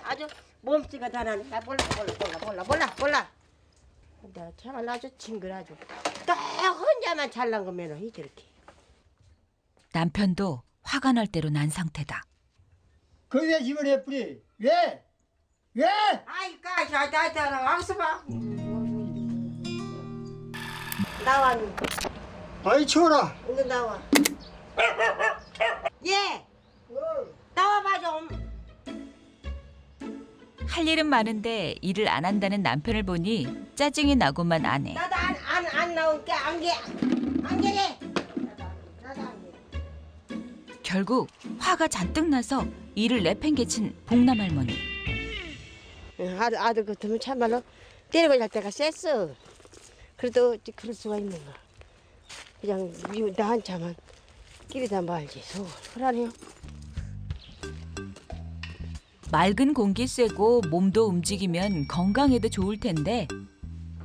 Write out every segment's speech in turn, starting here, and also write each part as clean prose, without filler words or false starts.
아주 몸씨가 잘하네. 나 몰라. 내가 참말 아주 징그러져. 또 혼자만 잘난 거면 이렇게. 남편도 화가 날 대로 난 상태다. 거기에 집을 해뿌리. 왜? 아이 나 와서 봐. 나와. 아이 치워라. 이거 나와. 예. 나와봐 좀. 할 일은 많은데 일을 안 한다는 남편을 보니 짜증이 나고만 아내. 나도 안 나올게 안 게. 나도 안 게. 결국 화가 잔뜩 나서 일을 내팽개친 봉남 할머니. 아들 같으면 참말로 때리고 잘 때가 셌어. 그래도 그럴 수가 있는가. 그냥 나 한참만 끼리다 말지. 그러네요. 맑은 공기 쐬고 몸도 움직이면 건강에도 좋을 텐데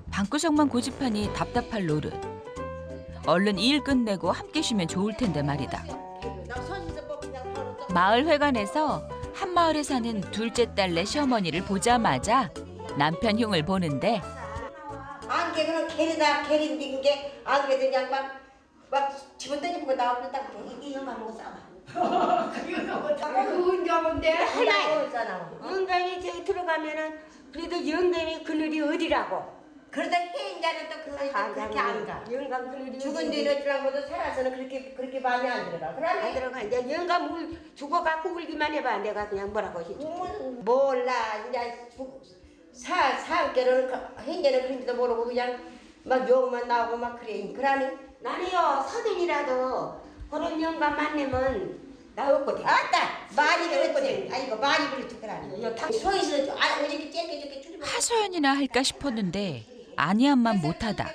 방구석만 고집하니 답답할 노릇. 얼른 일 끝내고 함께 쉬면 좋을 텐데 말이다. 마을 회관에서 한 마을에 사는 둘째 딸네 시어머니를 보자마자 남편 흉을 보는데 안개 그런 게리 빈 게 안 그래도 그냥 막 집어 던지고 나오면 딱 이거만 먹고 싸봐. 그거 언제 하는데? 영감이 저기 들어가면은 그래도 영감이 그늘이 어디라고. 그러다 해인자는 또 그렇게 안 가. 영감 그늘이 죽은 뒤로 지나고도 살아서는 그렇게 많이 안 들어가. 그러네. 안 들어가. 이제 영감 죽어갖고 울기만 해봐. 내가 그냥 뭐라고 하지. 몰라. 이제 사흘째로는 해인자는 그런지도 모르고 그냥 막 욕만 나오고 막 그래. 그러니 나는요 서든이라도 그런 영감 만나면 나 없거든. 아따 많이 그랬거든. 아이고 많이 그랬더라니. 소에서 어저께 째게 줄이면 하소연이나 할까 싶었는데 아니함만 못하다.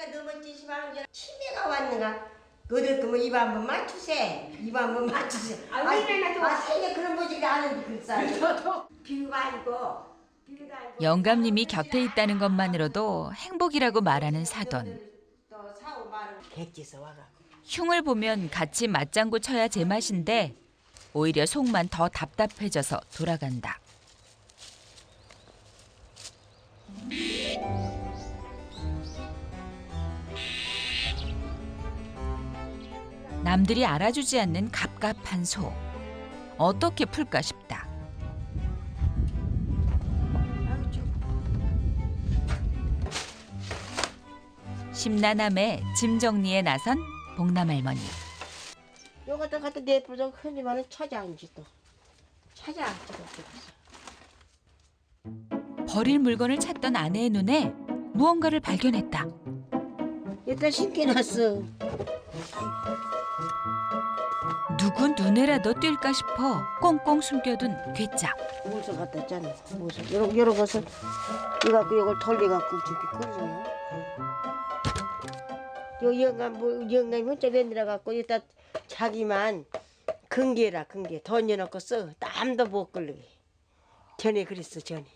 치매가 왔는가? 그들 그뭐 입 한번 맞추세. 입 한번 맞추세. 세게 그런 보지가 않은데 글쎄. 비유가 아니고. 영감님이 곁에 있다는 것만으로도 행복이라고 말하는 사돈. 객지서 와가. 흉을 보면 같이 맞장구 쳐야 제맛인데 오히려 속만 더 답답해져서 돌아간다. 남들이 알아주지 않는 갑갑한 속. 어떻게 풀까 싶다. 심란함에 짐 정리에 나선 봉남 할머니. 요것도 갖다 내부도 흔히만은 찾아앉지 또. 버릴 물건을 찾던 아내의 눈에 무언가를 발견했다. 일단 신기났어. 누구 눈에라도 띌까 싶어 꽁꽁 숨겨둔 괴짝. 물소 갖다 짰네. 물소. 요런 것을 이갖고 요걸 돌려갖고 저기 끓여요. 요 영감이 혼자 내느라 갖고 일단 자기만 근개라 근개 던져놓고 써. 땀도 못 걸리게. 전에 그랬어 전에.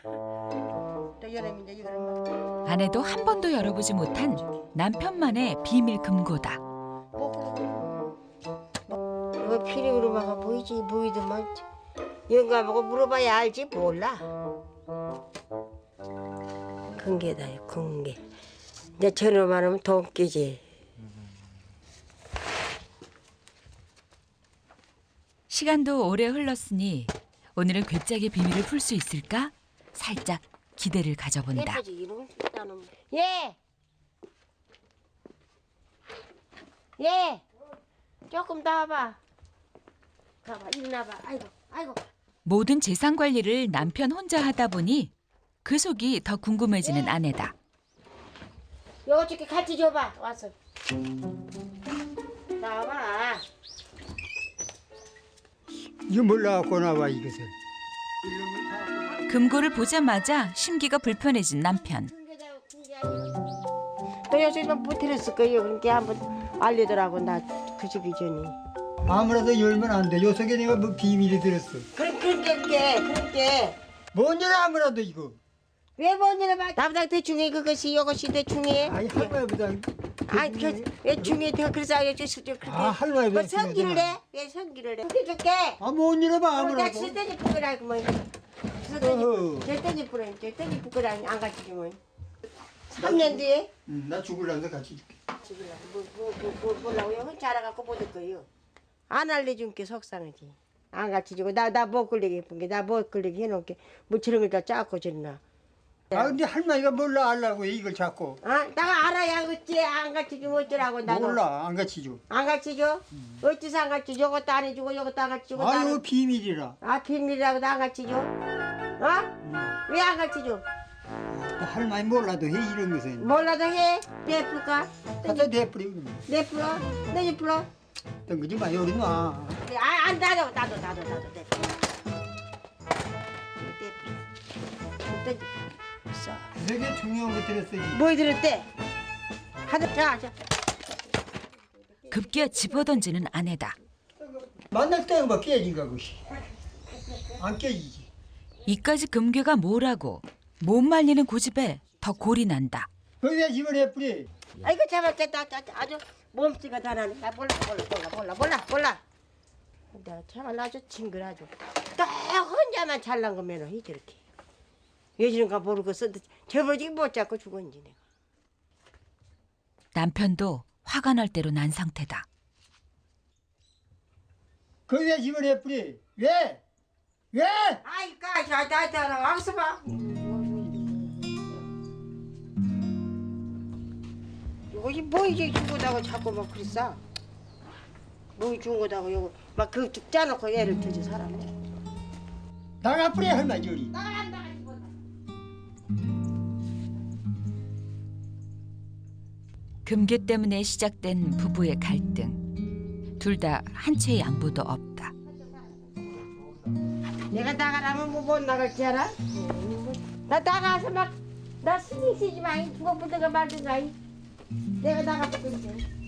또 여름인데 이거는 아내도 한 번도 열어보지 못한 남편만의 비밀 금고다. 이거 피리으로 막아 보이더만 영감하고 물어봐야 알지 몰라. 근개다요 근개. 이제 저놈만 하면 돈끼지. 시간도 오래 흘렀으니 오늘은 괴짝의 비밀을 풀 수 있을까? 살짝 기대를 가져본다. 예. 예. 조금 더 와봐. 가봐 일어나봐. 아이고. 모든 재산 관리를 남편 혼자 하다 보니 그 속이 더 궁금해지는 아내다. 요거 저기 같이 줘봐 와서. 나와봐. 이거 몰라갖고 나와 이것을. 금고를 보자마자 심기가 불편해진 남편. 또 요즘은 못 들었을 거예요. 그러니까 한번 알리더라고 나 그 주기 전에. 아무래도 열면 안 돼. 요 속에 내가 뭐 비밀이 들었어. 그렇게. 뭔 일 아무래도 이거. 왜 뭔 일을 봐? 나보다 대충해 그것이 이것이 대충해. 아니 할머니보다 아니 왜 중에 더 그래서 그렇게 할머니 뭐 왜 성기를 중요하잖아. 내? 왜 성기를 해? 줄게. 못 잃어봐 나 아무라고. 절대지 부끄라고 뭐. 어허. 절대지 부끄라고 안 가르치지 뭐. 3년 뒤에 나 죽을란데 같이 줄게. 뭐 보려고 혼자 알아갖고 못 할 거예요. 안 알려준 게 속상하지. 안 가르쳐주고 나 못 걸리게 예쁜 게 나 못 걸리게 해놓을게. 뭐 저런 걸 다 짜고 저러나. 근데 할머니가 몰라 알라고 이걸 자꾸. 내가 알아야 어찌 안 가르쳐주면 어쩌라고 나도. 몰라 안 같이 줘. 안 가르쳐줘? 어찌서 안 가르쳐줘? 이것도 안 해주고 이것도 안 가르쳐주고 아유 비밀이라. 비밀이라고도 안 가르쳐줘? 왜 안 가르쳐줘? 할머니 몰라도 해 이런 것은. 몰라도 해? 내풀까? 갖다 내버려. 내풀어? 내풀어? 던거지 마 요리 놔. 나도 되게 중요한 거 들었어. 뭐 들었대? 자. 급기야 집어던지는 아내다. 만날 때가 뭐 깨진가 그시. 안 깨지지. 이까지 금괴가 뭐라고 못 말리는 고집에 더 골이 난다. 거기다 집어내버려. 아이고 잡았겠다. 아주 몸뚱이가 다 나네. 나 몰라. 내가 참말 아주 징그라죠. 또 혼자만 잘난 거면 이 저렇게. 요즘가 모르고 써도 저버지 못 잡고 죽었지 내가. 남편도 화가 날 대로 난 상태다. 거기다 집어내버려. 왜? 아이까 자자자 와서 봐. 이것이 뭐 이제 죽었다고 자꾸 막 그랬어. 뭐 죽었다고 이거 막 그 짜놓고 애를 들지 사람이. 나가버려 할머니 요리. 금괴 때문에 시작된 부부의 갈등. 둘 다 한 채의 양보도 없다. 내가 나가라면 뭐 못 나갈 줄 알아? 나 나가서 막 나 신경 쓰지 마. 죽어보든가 말든가. 내가 나가보든지.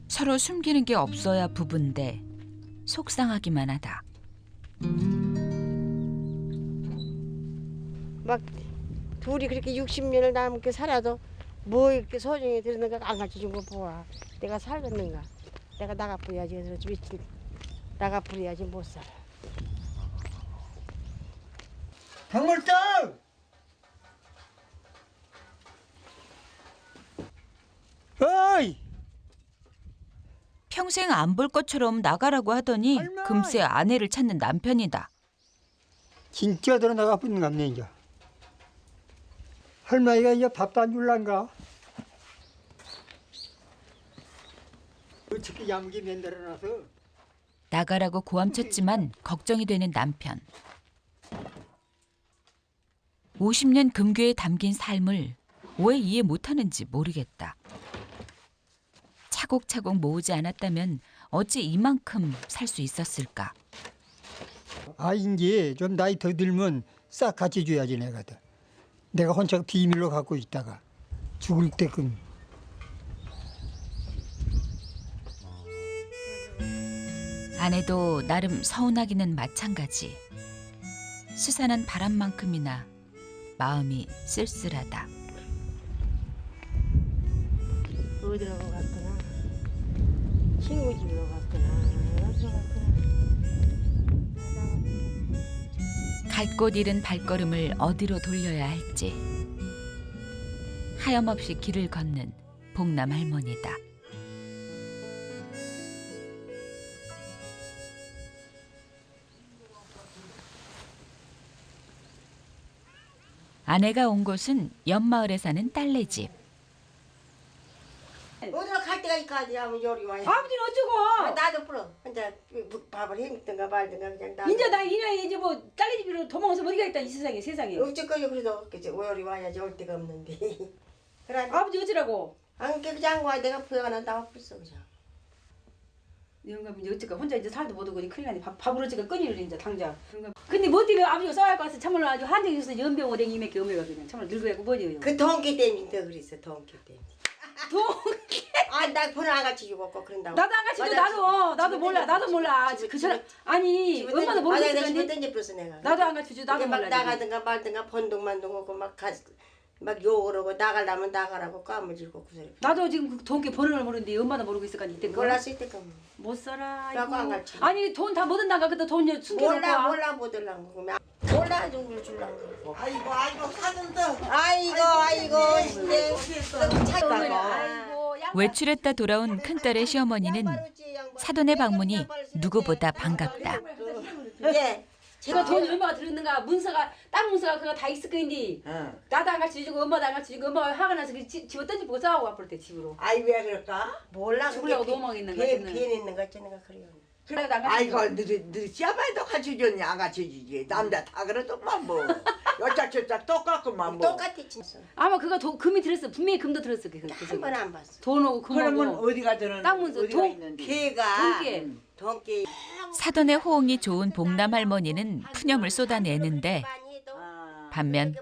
서로 숨기는 게 없어야 부부인데 속상하기만 하다. 막 둘이 그렇게 60년을 남게 살아도 뭐 이렇게 소중히 들었는가 안 가르쳐준 거 보아. 내가 살겠는가. 내가 나가버려야지. 그래서 미친 나가버려야지 못 살아. 강물떡! 어이! 평생 안 볼 것처럼 나가라고 하더니 할머니! 금세 아내를 찾는 남편이다. 진짜 들어 나가버리는 거 없네 이제. 할머니가 이제 밥도 안 줄란가? 어떻게 야무게 만들어놔서. 나가라고 고함쳤지만 걱정이 되는 남편. 50년 금괴에 담긴 삶을 왜 이해 못하는지 모르겠다. 차곡차곡 모으지 않았다면 어찌 이만큼 살 수 있었을까? 이제 좀 나이 더 들면 싹 같이 줘야지 내가들. 내가 혼자 비밀로 갖고 있다가 죽을 때끔. 아내도 나름 서운하기는 마찬가지. 스산한 바람만큼이나 마음이 쓸쓸하다. 어디로 갔구나. 친구 집으로 갔구나. 어디로 갔구나. 갈 곳 잃은 발걸음을 어디로 돌려야 할지. 하염없이 길을 걷는 봉남 할머니다. 아내가 온 곳은 옆마을에 사는 딸네 집. 어디로 갈 때가 있까지 하면 요리 와야. 아버지는 어쩌고? 나도 풀어. 혼자 밥을 해먹든가 말든가 그냥 나. 이제 나 이래 이제 뭐 딸내 집으로 도망가서 어디가 있다 이 세상에. 어쨌거니 그래도 그치 요리 와야지 올 데가 없는데. 그래. 아버지 어쩌라고? 안 그냥 와 내가 부여가 난다고 불써 그냥. 영감 이제 어쩌까 혼자 이제 살도 못 오고 큰일 나네. 밥을 어쩌까 끊이를 이제 당장. 근데 뭐 어떻게 아버지가 싸울 것 같아서 참말로 아주 한정이 있어서 연병 오뎅이 몇개 오메가 그냥 참말로 늙어야고 뭐지요. 그 동기 때문에 더 그랬어 동기 때문에. 동기. 나 번호 안 같이 죽었고 그런다고. 나도 안 같이 나도 몰라 그 사람 아니 엄마도 모르겠는데 집을 던져버렸어 내가. 나도 안 같이 나도 막 몰라. 나가든가 말든가 번동만동 오고 막 막 욕을 하고 나가려면 나가라고 까무질고 그 소리. 나도 지금 그 돈게 번호를 모르는데 엄마도 모르고 있을 거 아니 이때 몰랐을 때까 뭐. 못 살아. 라고 안 아이고. 가르쳐. 아니 돈 다 못 나가 그때 돈 숨겨놓고. 몰라 못 들란 거. 몰라 누굴 줄란 거. 아이고 사돈도 아이고 이제 찾다가. 아이고 외출했다 돌아온 큰딸의 시어머니는 사돈의 방문이 누구보다 반갑다. 예. 제가 돈이 얼마가 들었는가 문서가 땅 문서가 그거 다 있을 거인데 나도 안 같이 주고 엄마도 안 같이 주고 엄마가 화가 나서 집어 던지고 싸우고 앞으로 때 집으로. 아이 왜 그럴까? 몰라 죽으려고 도망있는 거 비엔 있는 거 있잖아 그래요. 그래 나 아이고 너희 씨아빠도 같이 줬냐 안 같이 주지 남자 다 그러더만 뭐 여짝저짝 똑같구만 뭐 똑같이 진짜. 아마 그거 금이 들었어 분명히 금도 들었어 그 한 번 안 봤어. 돈하고 그러면 금하고 어디가 들은 땅 문서, 어디가 돈, 있는데 걔가 돈게. 돈게 사돈의 호응이 좋은 복남 할머니는 푸념을 쏟아내는데 반면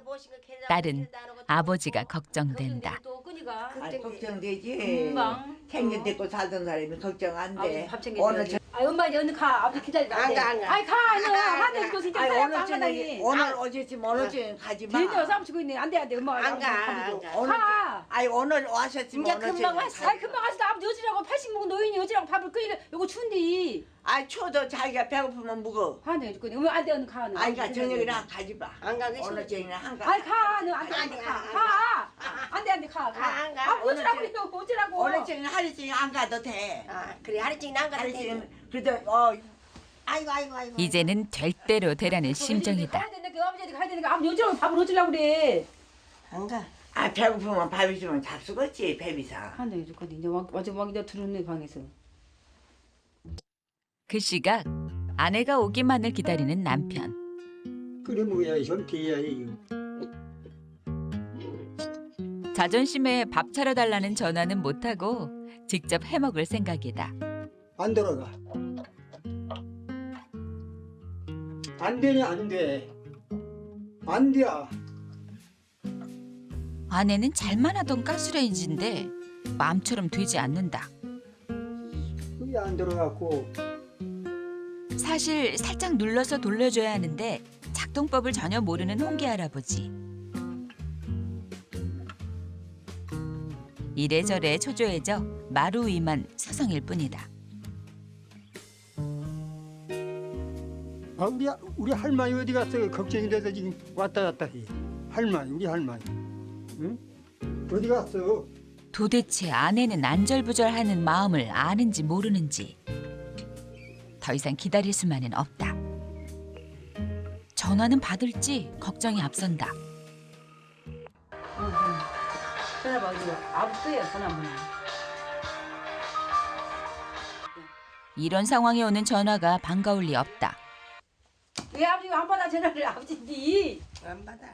딸은 아버지가 걱정된다. 또 끈이가 아 걱정되지 금방 생년 됐고 살던 사람이 걱정 아버지 안돼 밥 오늘 챙겨줘야지. 아 엄마 이제 언니 가 아버지 기다리다 안 가, 안 가. 아이 가 너 한대 주고 진짜 아니 오늘 빵가다니 저녁에 오늘 어제쯤 오늘 저녁 가지마 빌려 싸움 치고 있네 안돼 엄마가 안 가. 오늘 가 아니 오늘 와셨으면 이제 오늘 금방 저녁 왔어. 가지 아이 금방 왔어 아버지 어지라고 80 먹은 노인이 어지라고 밥을 끓이래 요거 추운데 아이 추워도 자기가 배고프면 묵어 한대 주고 엄마 안돼 언니 가 아이가 그러니까 저녁이나 가지마 안 가기 오늘 싫어. 저녁이나 한가 아이 가너 안돼 아니, 가 안돼 안 가. 아 어지라고 이거 어지라고 오늘 저녁 하루 종일 안 가도 돼 아 그래 하루씩 안 가도 하루 돼. 종일 그래도 아이고. 이제는 될 대로 되라는 심정이다. 가야 되니까 그 아버지한테 가야 되니까 아버지 어지라고 밥을 어지라고 그래 안 가. 아 배고프면 밥 있으면 잡수겠지 배비상 한대 주거든 이제 와서 막 이제 들었네 방에서 그 시각 아내가 오기만을 기다리는 남편. 그래 뭐야 좀 뒤야 이거. 자존심에 밥 차려달라는 전화는 못하고 직접 해먹을 생각이다. 안 들어가. 안 되네 안 돼. 안 돼. 아내는 잘만 하던 가스레인지인데 마음처럼 되지 않는다. 그게 안 들어갔고 사실 살짝 눌러서 돌려줘야 하는데 작동법을 전혀 모르는 홍기 할아버지. 이래저래 초조해져 마루 위만 서성일 뿐이다. 아 우리 할머니 어디 갔어? 걱정이 돼서 지금 왔다 갔다 해. 할머니 우리 할머니. 응? 어디 갔어? 도대체 아내는 안절부절하는 마음을 아는지 모르는지 더 이상 기다릴 수만은 없다. 전화는 받을지 걱정이 앞선다. 전화 받으고 아버지야 전화 한번 이런 상황에 오는 전화가 반가울 리 없다. 왜 아버지가 안 받아 전화를 아버지니 안 받아.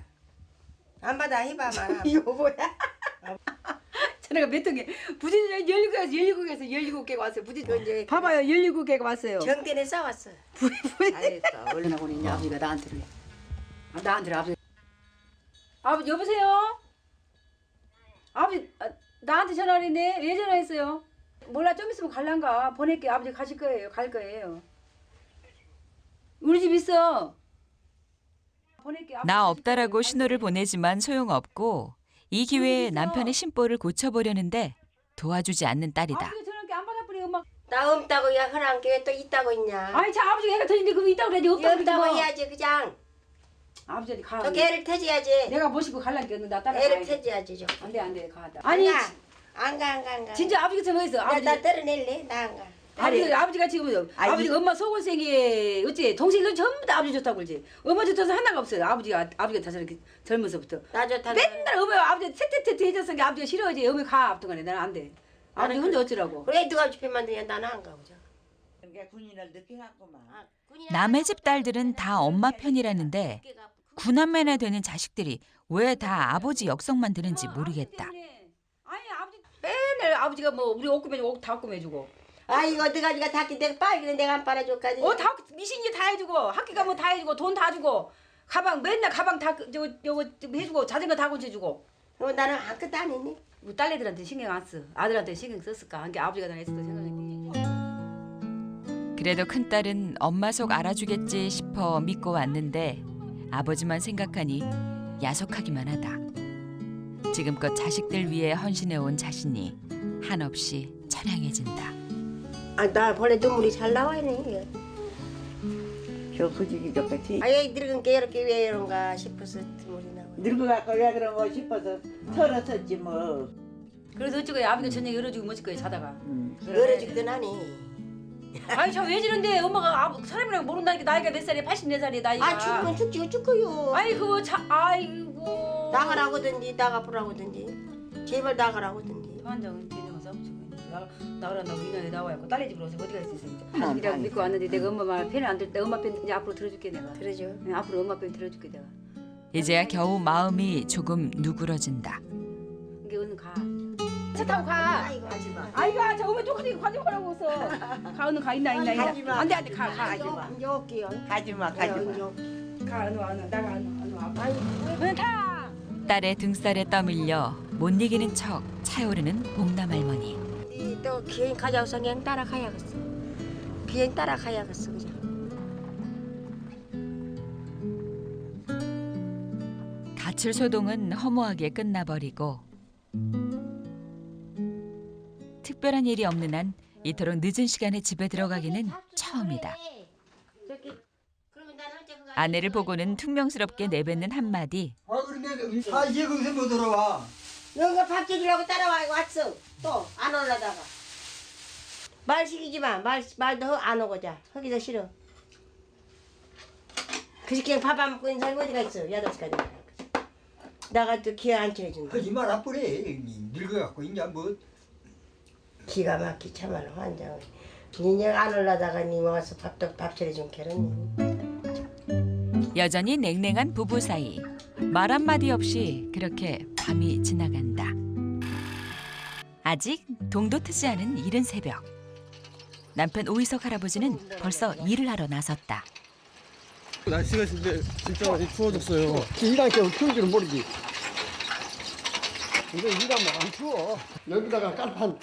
안 받아 해봐만. 이거 뭐야 전화가 몇 통에 부진 17개에서 17개가 왔어요 부진 이제 봐봐요 17개가 왔어요 정대에 싸웠어. 알겠다 얼른 하고 있냐 아버지가 나한테를 나한테를 아버지 여보세요 아버지 나한테 전화를 했네 왜 전화했어요 몰라 좀 있으면 갈란가 보낼게 아버지 가실 거예요 갈 거예요 우리 집 있어 보낼게 아버지 나 가실 없다라고 거예요. 신호를 보내지만 소용없고 이 기회에 남편의 심보를 고쳐보려는데 도와주지 않는 딸이다. 아버지가 전화기 안 받아버려 엄마 나 없다고 야 하란 게 왜 또 있다고 있냐. 아이 참 아버지가 애가 터진데 그거 있다고 그래야지 없다고 그러지 없다고 뭐. 해야지 그냥. 아버지한테 가 저 개를 태져야지. 내가 모시고 갈라니까 나 따라가 애를 태져야지 좀. 안돼 가다 아니 안 가. 진짜 아버지가 전화했어 아버지 나 때려낼래? 나 안 가. 아버지가 지금 아버지가 엄마 속옷생에 어찌 동생들 전부 다 아버지 좋다고 그러지 엄마 좋다서 하나가 없어요 아버지가 다서 이렇게 젊어서부터 나 좋다. 맨날 어머 아버지 테테테테 해줬으니까 아버지가 싫어하지 어머 가 앞동안에 나는 안돼 아버지 혼자 어쩌라고 그래 누가 집에만 되냐 나는 안 가보자. 그러니까 군인을 늦게 갔구만 남의 집 딸들은 다 엄마 편이라는데 구남매나 되는 자식들이 왜 다 아버지 역성만 드는지 모르겠다. 아니 아버지 맨날 아버지가 뭐 우리 옷 꾸며주고 옷 다 꾸며주고 아 이거 어디가지가 닦기 내가 빨기는 내가 안 빨아줄까지. 다 미신이 다 해주고 학교 가면 다 해주고 돈 다 주고 가방 맨날 가방 다 요거 해주고 자전거 다 고쳐주고 나는 아무것도 안 했니? 우리 딸내들한테 신경 안 써. 아들한테 신경 썼을까? 한게 아버지가 다 했을 거 생각했니? 그래도 큰딸은 엄마 속 알아주겠지 싶어 믿고 왔는데 아버지만 생각하니 야속하기만 하다. 지금껏 자식들 위해 헌신해온 자신이 한없이 처량해진다. 아, 나 원래 눈물이 잘 나와네. 저 솔직히 좋겠지. 아예 늙은 게 이렇게 왜 이런가 싶어서 눈물이 나와. 늙어갖고 왜 그러고 싶어서 털었었지 뭐. 그래서 어쩌고 아버지가 저녁에 열어주고 멋질 거예요 자다가. 열어주기도 하니. 아니 저 왜 지는데 엄마가 사람이랑 모른다니까 나이가 몇 살이야? 84살이야 나이가. 아, 죽으면 죽지 어쩔 거요. 아이고 아이고. 나가라고든지 나가보라고든지 제발 나가라고든지. 환장은 되는 싸우고 나가란다고 인연에 나와갖고 딸네 집으로 오서 어디가 있었어 진짜. 안 자식이라고 다니. 믿고 왔는데 내가 엄마 말 편을 안 들 때 엄마 편 이제 앞으로 들어줄게 내가. 그러죠. 앞으로 엄마 편 들어줄게 내가. 이제야 겨우 마음이 조금 누그러진다. 이게 얼른 가. 차 타고 가. 아이고 하지 마. 아이고 저 엄마 똑같이 가지 말라고 했어. 가 얼른 가 있나. 가지 마. 안돼 가. 가지 마. 이제 올게요. 가지마 가지마. 가 얼른 와 나가 얼른 와. 아이고. 얼른 타. 딸의 등살에 떠밀려 못 이기는 척 차오르는 봉남 할머니. 또 비행 가자고서 그냥 따라가야겠어. 비행 따라가야겠어 그냥. 가출 소동은 허무하게 끝나버리고 특별한 일이 없는 한 이토록 늦은 시간에 집에 들어가기는 처음이다. 아내를 보고는 퉁명스럽게 내뱉는 한마디. 아 그런데 사이에 거기서 못 들어와. 너가 밥 지으려고 따라와 왔어. 또 안 올라다가. 말 시키지 마. 말도 안 오고자. 거기서 싫어. 그저께 밥 안 먹고 있는 사람이 어디가 있어. 8시까지. 나가 또 기회 안 쳐준다. 하지 마라 뿌래. 늙어갖고 이제 뭐. 기가 막히 참말로 환장을. 니네 안 올라다가 니 와서 밥 차려준 게는. 여전히 냉랭한 부부 사이. 말 한마디 없이 그렇게 밤이 지나간다. 아직 동도 트지 않은 이른 새벽. 남편 오이석 할아버지는 벌써 일을 하러 나섰다. 날씨가 진짜 많이 추워졌어요. 일하니까 추운 줄은 모르지. 근데 일하면 안 추워. 여기다가 깔판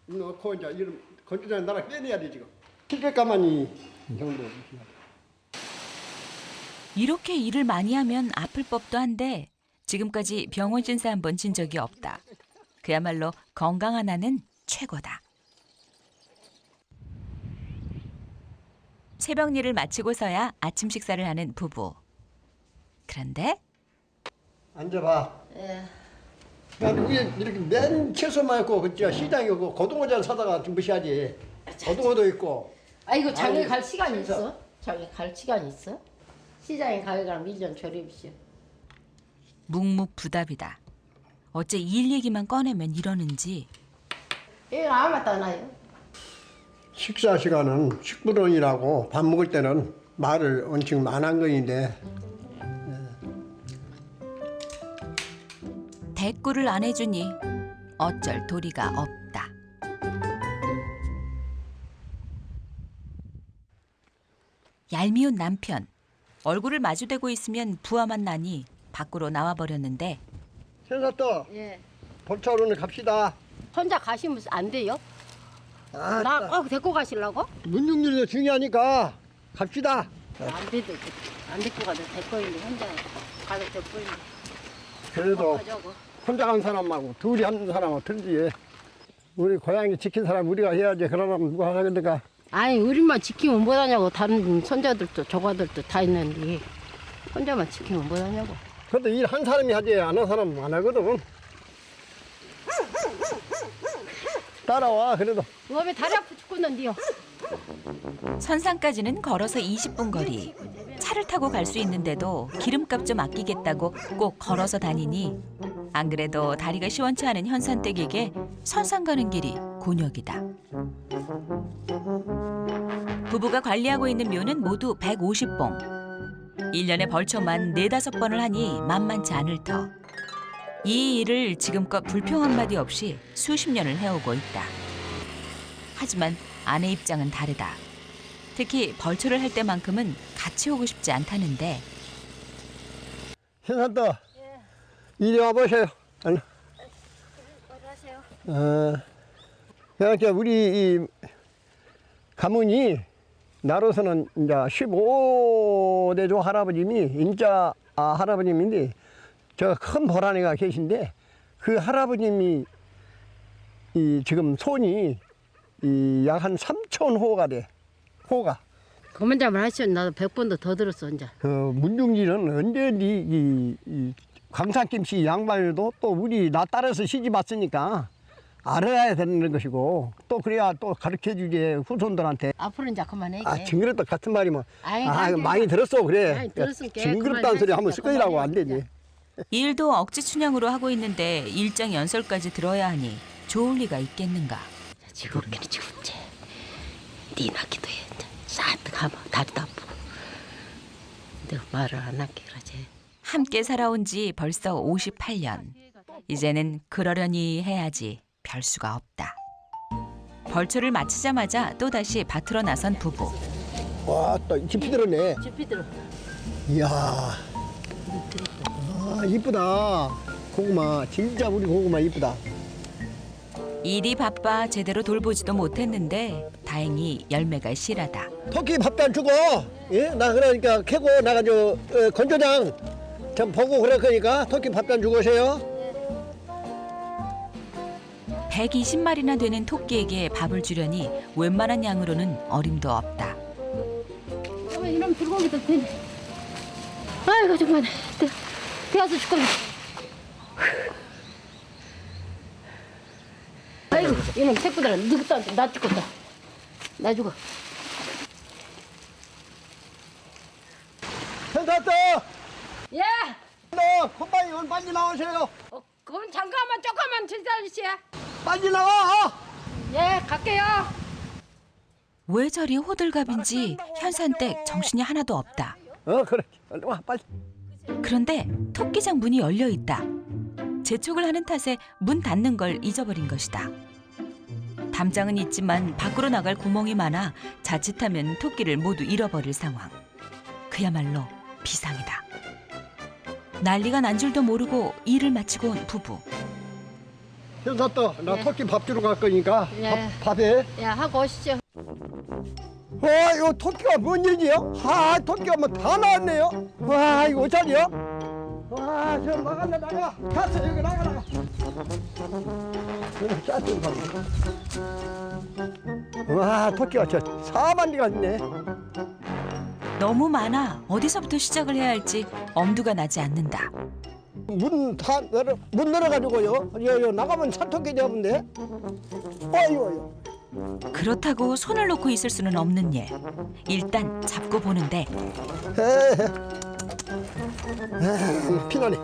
넣고 이제 이런 건조장 나라 빼내야 돼 지금. 700가만히 이 정도. 이렇게 일을 많이 하면 아플 법도 한데 지금까지 병원 신세 한 번 진 적이 없다. 그야말로 건강한 아는 최고다. 새벽 일을 마치고서야 아침 식사를 하는 부부. 그런데 앉아봐. 예. 난 위에 이렇게 맨 채소만 있고 그저 시장에 오고 고등어장 사다가 좀 무시하지. 고등어도 있고. 아이고 장에 아니, 갈 시간이 진짜. 있어? 장에 갈 시간이 있어? 시장에 가야 가면 1년 저렴이시오. 묵묵부답이다. 어째 일 얘기만 꺼내면 이러는지. 이거 아무것도 안 와요. 식사 시간은 식부론이라고 밥 먹을 때는 말을 엄청 많은 거인데 대꾸를 안 해주니 어쩔 도리가 없다. 얄미운 남편. 얼굴을 마주대고 있으면 부하만 나니 밖으로 나와버렸는데 생사또 예. 볼차오르는 갑시다. 혼자 가시면 안 돼요? 아, 나 꼭 데리고 가시려고? 문중률도 중요하니까 갑시다. 안 돼도 안 데리고 가도 될 거인데 혼자 가도 될 거인데. 그래도 가자고. 혼자 간 사람하고 둘이 하는 사람하고 틀리지. 우리 고향이 지킨 사람 우리가 해야지. 그러면 누가 하겠는가. 아니 우리만 지키면 못하냐고. 다른 손자들도 조가들도 다 있는데 혼자만 지키면 못하냐고. 그래도 일 한 사람이 하지 안 하는 사람은 안 하거든. 따라와 그래도. 왜 다리 아프 죽겠는데요? 선산까지는 걸어서 20분 거리. 차를 타고 갈 수 있는데도 기름값 좀 아끼겠다고 꼭 걸어서 다니니 안 그래도 다리가 시원치 않은 현산댁에게 선산 가는 길이 곤욕이다. 부부가 관리하고 있는 묘는 모두 150봉. 1년에 벌초만 4-5번을 하니 만만치 않을 터. 이 일을 지금껏 불평 한마디 없이 수십 년을 해오고 있다. 하지만 아내 입장은 다르다. 특히 벌초를 할 때만큼은 같이 오고 싶지 않다는데 생사또 이리 와보세요. 그러니까 우리 이 가문이 나로서는 이제 15대조 할아버님이 인자 할아버님인데 저 큰 보라니가 계신데 그 할아버님이 지금 손이 약 한 3,000호가 돼. 호가. 그만 좀 하시오. 나도 100번도 더 들었어 이제. 문중리는 언제니 이 광산김씨 양반도 또 우리 나 따라서 시집 왔으니까 알아야 되는 것이고 또 그래야 또 가르쳐주지 후손들한테. 앞으로 이제 그만해. 징그럽다 같은 말이 뭐. 아이, 많이 들었어 그래. 많이 들었으니까 징그럽다는 소리 한번 쓰거리라고 안 되지. 일도 억지 춘향으로 하고 있는데 일장 연설까지 들어야 하니 좋을 리가 있겠는가. 지금 그렇게 지금 이제 네 낳기도 해. 싹 가면 다리도 아프고. 내가 말을 안 할게 그러지. 함께 살아온 지 벌써 58년. 이제는 그러려니 해야지 별 수가 없다. 벌초를 마치자마자 또다시 밭으로 나선 부부. 와, 또 깊이 들었네. 깊이 들어. 이야. 이쁘다. 고구마. 진짜 우리 고구마 이쁘다. 일이 바빠 제대로 돌보지도 못했는데 다행히 열매가 실하다. 토끼 밥도 안 주고, 예? 나 그러니까 캐고 나가지고 건조장 좀 보고 그럴 거니까 토끼 밥도 안 주고 오세요. 120마리나 되는 토끼에게 밥을 주려니 웬만한 양으로는 어림도 없다. 이놈 불고기도 되네. 아이고 정말 배워서 죽겠네. 아이고 이놈 새끼들아 누구한테 나 죽겠다. 나 죽어. 현사또 예. 너 콤바이 오늘 빨리 나오세요. 그럼 잠깐만 조금만 기다리시야. 빨리 나와. 예 갈게요. 왜 저리 호들갑인지 현산댁 정신이 하나도 없다. 그래. 얼른 와 빨리. 그런데 토끼장 문이 열려 있다. 재촉을 하는 탓에 문 닫는 걸 잊어버린 것이다. 담장은 있지만 밖으로 나갈 구멍이 많아 자칫하면 토끼를 모두 잃어버릴 상황. 그야말로 비상이다. 난리가 난 줄도 모르고 일을 마치고 온 부부. 현사또 나 네. 토끼 밥 주러 갈 거니까 네. 밥해. 예 하고 오시죠. 이거 토끼가 뭔 얘기요? 토끼가 뭐 다 나왔네요. 와, 이거 어쩌지요? 와, 저 나간다, 나가. 가서 여기 나가. 와, 토끼가 저 4만리가 있네. 너무 많아 어디서부터 시작을 해야 할지 엄두가 나지 않는다. 문 열어가지고요. 여 나가면 산토끼 잡은데. 아이고. 그렇다고 손을 놓고 있을 수는 없는 일. 일단 잡고 보는데 피나네.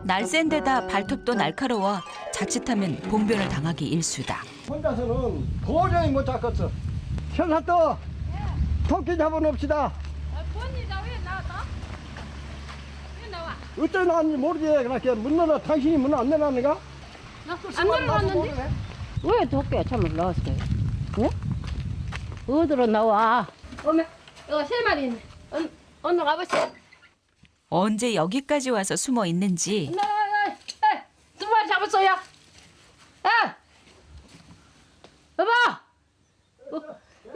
날쌘 데다 발톱도 날카로워 자칫하면 봉변을 당하기 일쑤다. 혼자서는 도저히 못 잡겠어. 현사또 토끼 잡아놓읍시다. 언니다 왜 나왔다? 왜 나와? 어째 나왔는지 모르지. 그렇게 문 열어. 당신이 문 안 열었는가? 안 들어갔는데? 왜 도끼가 참을 나왔어요? 예? 어디로 나와? 어메, 이거 3마리 있네. 언no 가보시오. 언제 여기까지 와서 숨어 있는지 2마리 잡았어요. 여보,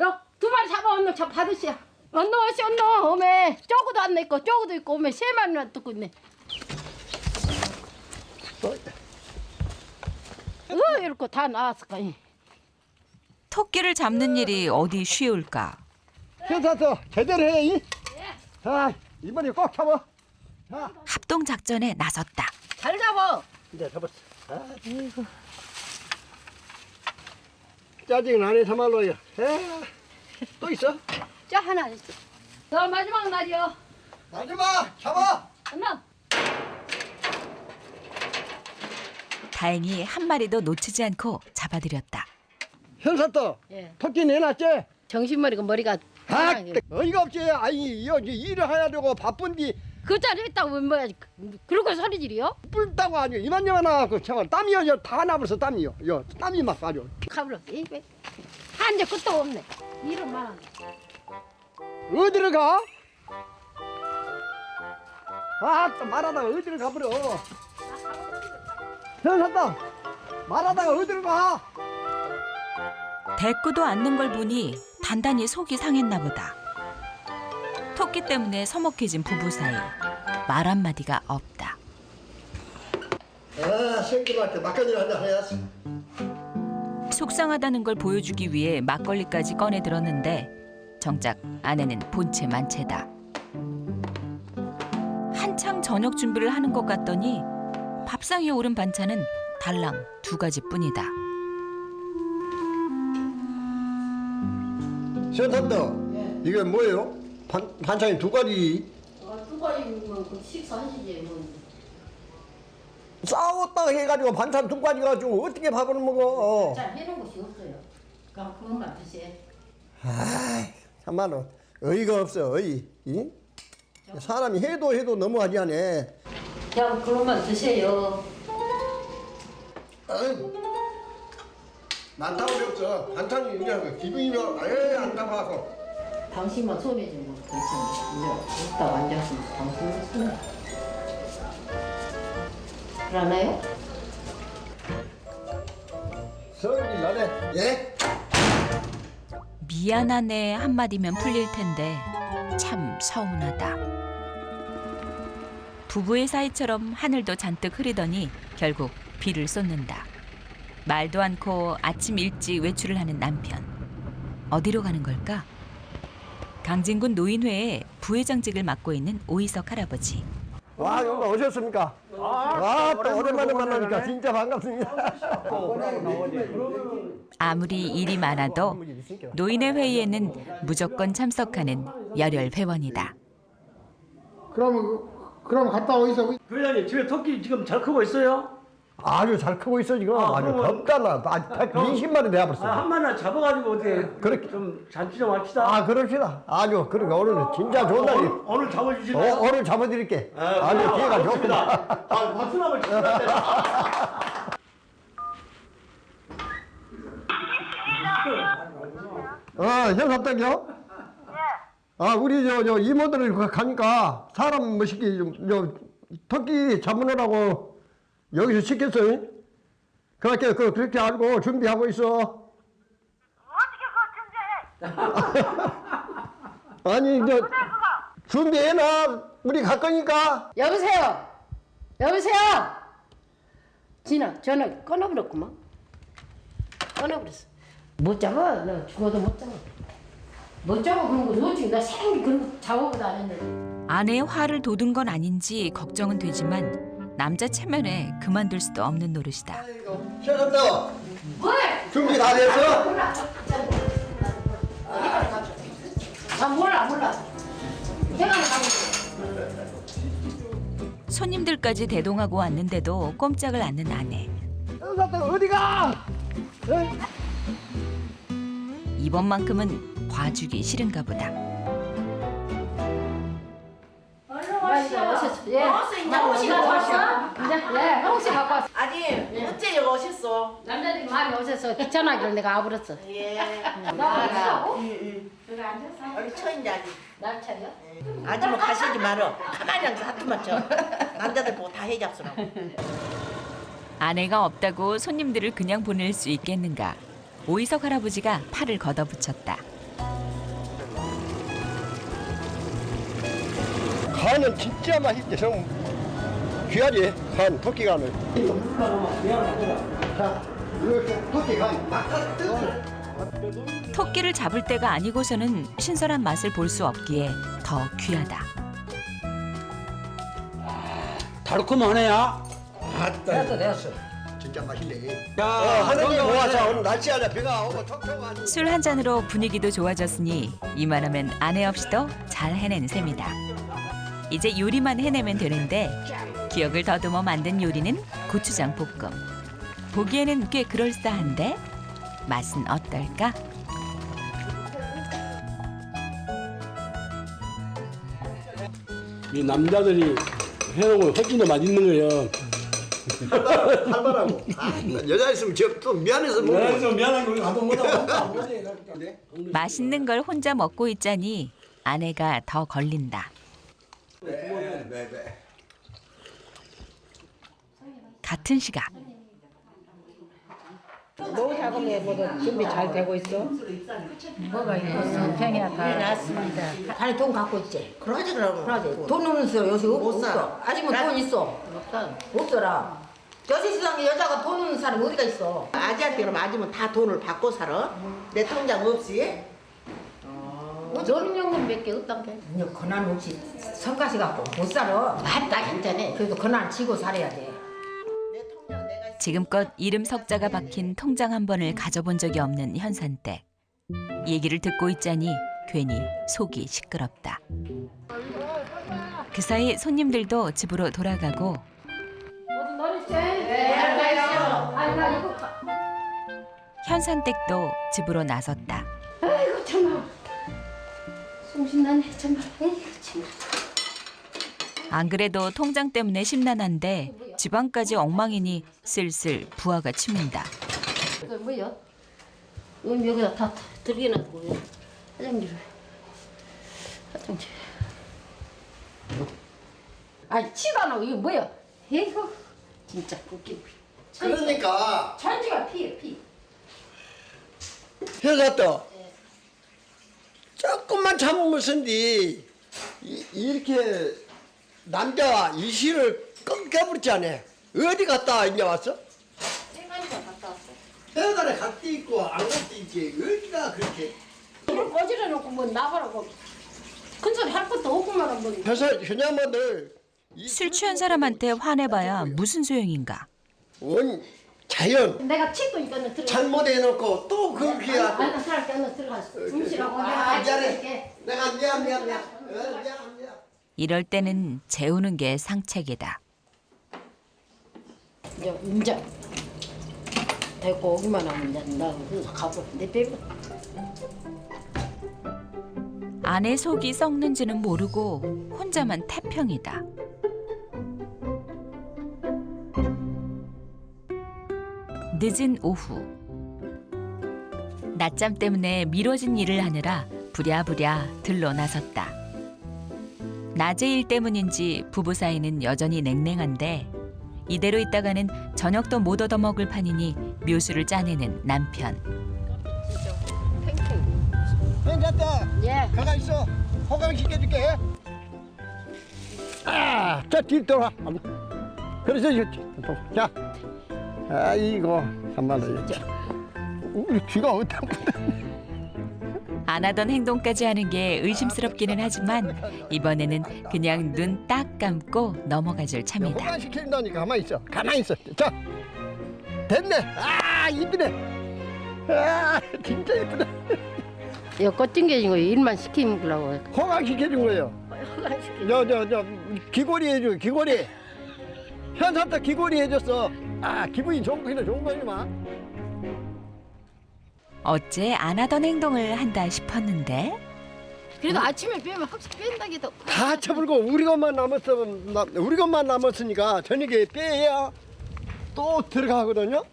여 2마리 잡아 언no 잡 받으시오. 언no 오시 언no 오메 쪼그도 안 있고 쪼그도 있고 오메 3마리나 뜯고 있네. 이렇게 다 나왔을 거니. 토끼를 잡는 일이 어디 쉬울까. 현사또 제대로 해. 자, 이번에 꼭 잡아. 자, 합동작전에 나섰다. 잘 잡아. 이제 잡았어. 아이고. 짜증은 안 해, 참말로요. 또 있어? 자 하나 있어. 너 마지막 날이요. 마지막 잡아. 언no. 다행히 한 마리도 놓치지 않고 잡아들였다. 현사또 예. 토끼 내놨지? 정신머리가 머리가 어이가 없지. 아니 일을 해야 되고 바쁜디 그 자리에 있다고 뭐야? 그러고 소리질이요? 뿔다고 아주 이만저만하 그 저거 땀이요. 다 나버서 땀이요. 땀이 막 아주. 가불어. 이게 한제 끝도 없네. 이런 말하네. 어디를 가? 또 말하다가 어디를 가버려. 현사또 말하다가 어디를 가? 대꾸도 않는 걸 보니 단단히 속이 상했나 보다. 토끼 때문에 서먹해진 부부 사이 말 한마디가 없다. 아, 생기한테 막걸리 한잔 해야지. 속상하다는 걸 보여주기 위해 막걸리까지 꺼내 들었는데 정작 아내는 본체 만체다. 한창 저녁 준비를 하는 것 같더니 밥상 위에 오른 반찬은 달랑 2가지뿐이다. 시원탑도 이게 뭐예요? 반찬이 2가지. 두 가지면 그 식사하시지 뭐. 싸웠다 해가지고 반찬 2가지 가지고 어떻게 밥을 먹어? 잘 해놓은 것이 없어요. 그럼 그것만 드세요. 아이, 참말로 어이가 없어, 어이. 이? 사람이 해도 너무하지 않아. 그냥 그것만 드세요. 아이, 많다고 없어. 반찬이 그냥 기분이면 아예 안 나가서. 당신만 손해 주면 괜찮아. 이제 없다 앉았으면 당신만 손해. 그러나요? 설기 전에 예? 미안하네 한마디면 풀릴 텐데 참 서운하다. 부부의 사이처럼 하늘도 잔뜩 흐리더니 결국 비를 쏟는다. 말도 않고 아침 일찍 외출을 하는 남편. 어디로 가는 걸까? 강진군 노인회에 부회장직을 맡고 있는 오이석 할아버지. 와, 여기 오셨습니까? 또 오랜만에 만나니까 진짜 반갑습니다. 아무리 일이 많아도 노인회 회의에는 무조건 참석하는 열혈 회원이다. 그럼 갔다 오이소. 회장님 집에 토끼 지금 잘 크고 있어요? 아주 잘 크고 있어 지금. 아주 겁잖아. 아주 120마리 돼버렸어. 한 마리 잡아가지고 어떻게 그렇게 좀 잔치 좀 합시다. 아, 그럽시다. 아주 그러니까 오늘은 진짜 좋은 날이. 오늘 잡아주시나요? 오늘 잡아드릴게. 아주 기회가 좋습니다. 박수 한번 주시면 현삽당이요? 아, 우리 저 이모들을 가니까 사람 멋있게 토끼 잡으느라고 여기서 시켰어요. 그렇게 그렇게 알고 준비하고 있어. 어떻게 그거 준비해? 아니 저 준비해놔. 우리 갈 거니까. 여보세요. 여보세요. 진아 전화 끊어버렸구만. 끊어버렸어. 못 잡아. 나 죽어도 못 잡아. 못 잡아 그런 거 솔직히 나 생기 그런 거 잡아보도 안 했는데. 아내의 화를 돋운 건 아닌지 걱정은 되지만 남자 체면에 그만둘 수도 없는 노릇이다. 현삽당 뭘? 준비 다 됐어? 몰라. 아 몰라. 내가 가고. 손님들까지 대동하고 왔는데도 꼼짝을 않는 아내. 현삽당 어디가? 이번만큼은 봐주기 싫은가 보다. 오셨어. 예. 나 혹시 갖고 왔어? 예, 혹시 갖고 왔어. 아니 어째 여기 오셨어? 남자들이 많이 오셔서 귀찮아기를 내가 와버렸어. 예. 나 왔어? 우리 처인지 아직. 날 차려? 아직 뭐 가시지 말어. 가만히 앉아서 하트만 쳐. 남자들 보고 다 해잡수라고. 아내가 없다고 손님들을 그냥 보낼 수 있겠는가. 오이석 할아버지가 팔을 걷어붙였다. 간은 진짜 맛있지. 좀 귀하지. 간 토끼 간을. 자, 이렇게 토끼 간 막 뜯어. 토끼를 잡을 때가 아니고서는 신선한 맛을 볼 수 없기에 더 귀하다. 달콤하네요. 됐어. 진짜 맛있네. 야, 하늘이 모아서 오늘 날씨하자 비가 오고 촉촉하니. 술 한 잔으로 분위기도 좋아졌으니 이만하면 아내 없이도 잘 해낸 셈이다. 이제 요리만 해내면 되는데 기억을 더듬어 만든 요리는 고추장 볶음. 보기에는 꽤 그럴싸한데 맛은 어떨까? 이 남자들이 해놓은 거 훨씬 더 맛있는 거예요. 할만하고. 여자 있으면 좀 미안해서 못 먹어. 그래서 미안한 거 가도 못하고. 맛있는 걸 혼자 먹고 있자니 아내가 더 걸린다. 같은 시각 노 작업에 모두 준비 잘 되고 있어? 뭐가 있겠어? 팽이야 다. 났습니다. 자네 돈 갖고 있지? 그러지 그럼. 그러지. 돈 없어 요새 못 사. 없어. 아직은 돈 있어. 없어. 없더라. 여세시장에 여자가 돈 없는 사람 어디가 있어? 아지한테 그럼 아지면 다 돈을 받고 살아? 내 통장 없이? 너는 연금 몇 개 없단 게? 그냥 권한 없이 성가시 갖고 못 살아. 맞다 괜찮네. 그래도 권한 지고 살아야 돼. 내 통장 내가 지금껏 이름 석자가 박힌 통장 한 번을 가져본 적이 없는 현산댁. 얘기를 듣고 있자니 괜히 속이 시끄럽다. 그 사이 손님들도 집으로 돌아가고 모두 너리지? 네, 알겠어. 아니 나 이거 현산댁도 집으로 나섰다. 아이고 정말 숨쉰다네 정말. 에이구 정말. 안 그래도 통장 때문에 심란한데 집안까지 엉망이니 슬슬 부하가 치민다. 이거 뭐야? 이거 여기다 다 들게 놔두고 화장지를. 화장지. 아니 치도 안 하고 이거 뭐야? 에이구 진짜 웃기고. 그러니까 천지가 피해 피. 현사또 조금만 참으면 쓴디 이렇게 남자 이실을 끊겨버렸지 않아? 어디 갔다 이제 왔어? 세간이가 갔다 왔어. 해달에 갈 때 있고 안 갈 때 있지 어디가 그렇게 이걸 꺼지려 놓고 뭐 나가라고 큰 소리 할 것도 없구만 뭐. 현양만들 술 취한 사람한테 화내봐야 무슨 소용인가. 원 자연 내가 치도 이거는 들어가. 잘못해놓고 또 그렇게 하고 아니 들어갈 때 언니 들어갔어. 숨쉬라고 아, 내가 미안해. 할게. 내가 미안 이럴 때는 재우는 게 상책이다. 이제 데리고 오기만 하면 나 가고 내 빼고. 아내 속이 썩는지는 모르고 혼자만 태평이다. 늦은 오후. 낮잠 때문에 미뤄진 일을 하느라 부랴부랴 들러 나섰다. 낮의 일 때문인지 부부 사이는 여전히 냉랭한데 이대로 있다가는 저녁도 못 얻어먹을 판이니 묘수를 짜내는 남편. 괜찮다 예. 가가 있어 호강시켜줄게 아자 뒤로 돌아 그래서 자 아이고 참말로 우리 귀가 어디다 안 하던 행동까지 하는 게 의심스럽기는 하지만 이번에는 그냥 눈 딱 감고 넘어가줄 참이다. 호강시킨다니까 가만히 있어 자 됐네 아 이쁘네 아 진짜 이쁘다 이거 꽃ting겨진 거 일만 시키려고. 호강시켜준 거예요 저 귀걸이 해줘 귀걸이 현사부터 귀걸이 해줬어 아 기분이 좋은 거지만 어째 안 하던 행동을 한다 싶었는데 그래도 아침에 빼면 확실히 뺀다기 더. 다 쳐불고 우리 것만 남았으니까 저녁에 빼야 또 들어가거든요.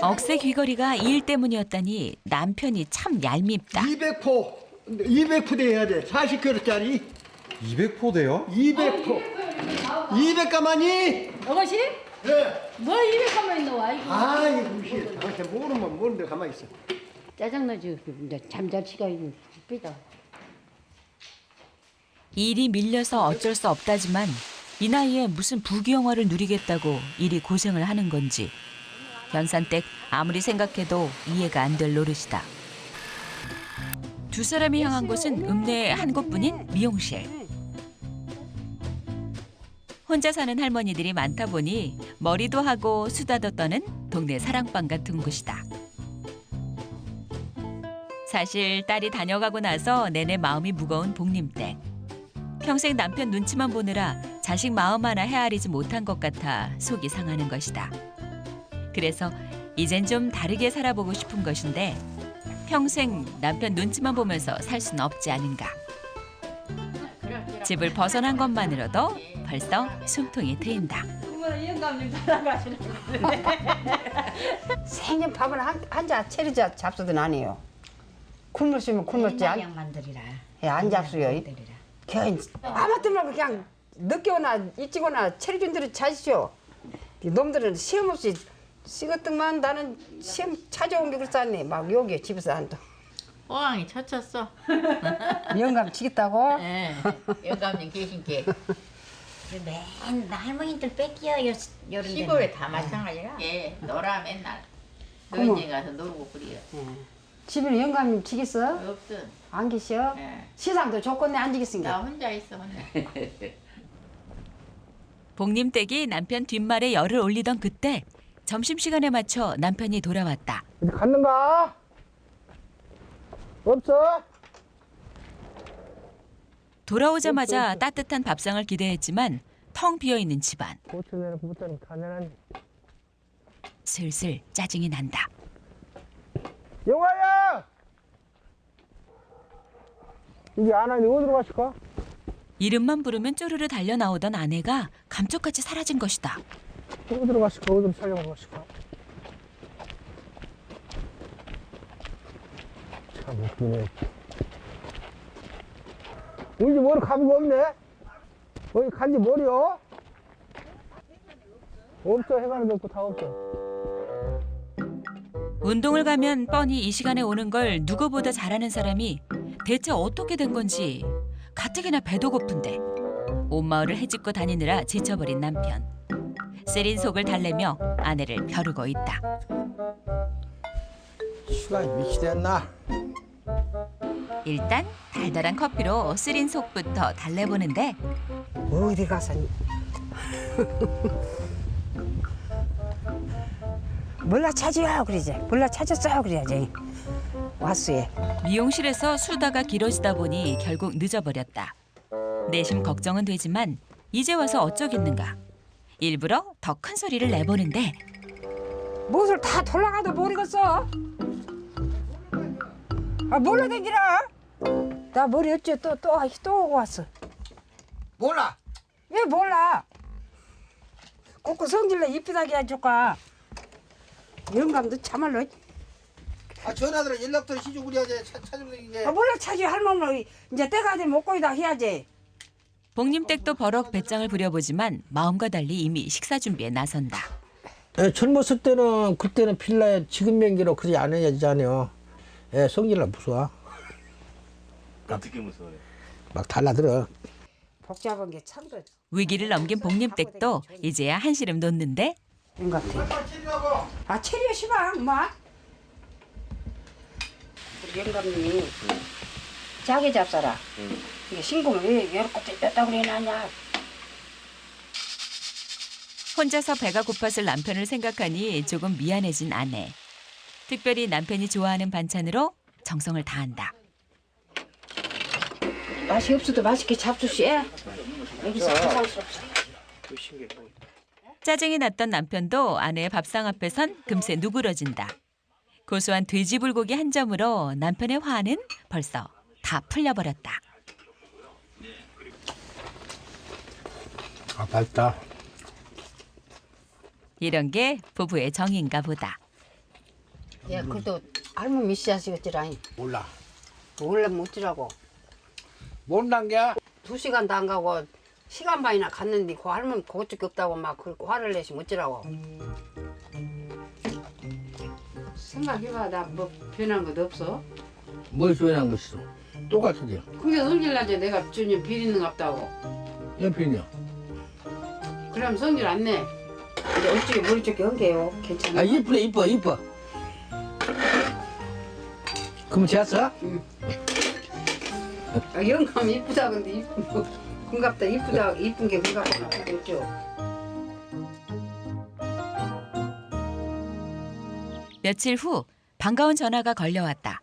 억새 귀걸이가 이 일 때문이었다니 남편이 참 얄밉다. 200포 돼야 돼. 40kg짜리 200포대요? 200포. 200가만히. 어거시? 네. 뭐 200가만 있노? 아이고. 아이 무시. 당신 모르면 모르는데 가만히 있어. 짜증나지. 이제 잠잘 시간이 삐다. 일이 밀려서 어쩔 수 없다지만 이 나이에 무슨 부귀영화를 누리겠다고 이리 고생을 하는 건지 현산댁 아무리 생각해도 이해가 안 될 노릇이다. 두 사람이 향한 곳은 읍내에 한 곳뿐인 미용실. 혼자 사는 할머니들이 많다 보니 머리도 하고 수다도 떠는 동네 사랑방 같은 곳이다. 사실 딸이 다녀가고 나서 내내 마음이 무거운 복림댁. 평생 남편 눈치만 보느라 자식 마음 하나 헤아리지 못한 것 같아 속이 상하는 것이다. 그래서 이젠 좀 다르게 살아보고 싶은 것인데 평생 남편 눈치만 보면서 살 수는 없지 않은가. 집을 벗어난 것만으로도 벌써 숨통이 트인다. 생년 밥을 한자 체리자 잡수든 안 해요. 굶을 수 있으면 굶었지. 양 만들이라. 안 잡수요. 그냥 아무 때나 그냥 늦게 오나 일찍 오나 체리 준 대로 자시죠. 이 놈들은 시험 없이 식었더만 나는 시험 찾아온 게 그렇잖니. 막 여기 집에서 한다. 호황이 쳤쳤어. 영감 치겠다고? 예, 영감님 계신 게. 맨 할머니들 뺏기야 요런 시골에 다 마찬가지라. 예, 놀아 맨날. 노인네 가서 놀고 그래요. 집에는 영감님 지겠어? 없어. 안 계셔? 예. 시상도 좋겠네 안 나 지겠습니까? 혼자 있어 혼자. 복림댁이 남편 뒷말에 열을 올리던 그때 점심시간에 맞춰 남편이 돌아왔다. 어디 갔는가? 없어? 돌아오자마자 따뜻한 밥상을 기대했지만 텅 비어있는 집안. 고추내는 부부터는 다 내놨네. 슬슬 짜증이 난다. 영화야! 이게 안 하니 어디로 가실까? 이름만 부르면 쪼르르 달려 나오던 아내가 감쪽같이 사라진 것이다. 어디로 가실까? 어디로 촬영을 가실까? 참 웃기네. 우리 집 머리 가비가 없네? 어디 간지 머리요? 없어. 해가는 데 없고 다 없어. 운동을 가면 뻔히 이 시간에 오는 걸 누구보다 잘하는 사람이 대체 어떻게 된 건지 가뜩이나 배도 고픈데 온 마을을 헤집고 다니느라 지쳐버린 남편. 쓰린 속을 달래며 아내를 벼르고 있다. 시간이 미치 됐나? 일단 달달한 커피로 쓰린 속부터 달래보는데 어디 가서 몰라 찾아요 그러지. 몰라 찾았어요 그래야지. 왔어요. 미용실에서 수다가 길어지다 보니 결국 늦어버렸다. 내심 걱정은 되지만 이제 와서 어쩌겠는가. 일부러 더 큰 소리를 내보는데 무엇을 다 돌아가도 모르겠어. 아 몰라 댕기라. 나 머리 어째 또 오고 왔어. 몰라. 왜 몰라? 꼭꼭 성질내 이쁘다게 해줄까. 영감도 참말로. 아 전화들은 연락도 시주고 그래야지 찾으면 이게. 아 몰라 찾지 할머니 이제 때가 되면 먹고이다 해야지. 복림댁도 버럭 배짱을 부려보지만 마음과 달리 이미 식사 준비에 나선다. 예, 젊었을 때는 그때는 필라에 지금 명기로 그러지 않아야지잖아요. 예, 성질나 무서워. 어떻게 무서워요? 막 달라들어. 복잡한 게 참도. 위기를 넘긴 복림댁도 이제야 한시름 돋는데 아 체리야 시방 엄마. 우리 영감님이 짜게 잡사라. 이게 신공을 왜 이렇게 뺐다 그래놨냐. 혼자서 배가 고팠을 남편을 생각하니 조금 미안해진 아내. 특별히 남편이 좋아하는 반찬으로 정성을 다한다. 맛이 없어도 맛있게 잡수시. 여기서 가상스럽소. 짜증이 났던 남편도 아내의 밥상 앞에선 금세 누그러진다. 고소한 돼지불고기 한 점으로 남편의 화는 벌써 다 풀려버렸다. 아, 밝다. 이런 게 부부의 정인가 보다. 야 그래도 할머니 미시하시겠지라니. 몰라. 원래 못지라고. 모른단 게? 2시간도 안 가고 시간 반이나 갔는데 그 할머니 그것밖에 없다고 막 그렇게 화를 내시면 어찌라고. 생각해봐 나 뭐 변한 것도 없어. 뭘 소연한 거 있어? 똑같으지? 그게 성질나지 내가 주님 비리는 것 같다고. 연필이요. 그럼 성질 안 내. 근데 어찌게 머리 쪽에 한게요. 괜찮아. 아, 이쁘네, 이뻐. 그럼 됐어? 아, 영감 이쁘다 근데 이쁜 거 금갑다 이쁘다 이쁜 게 금갑다 어쩌. 며칠 후 반가운 전화가 걸려왔다.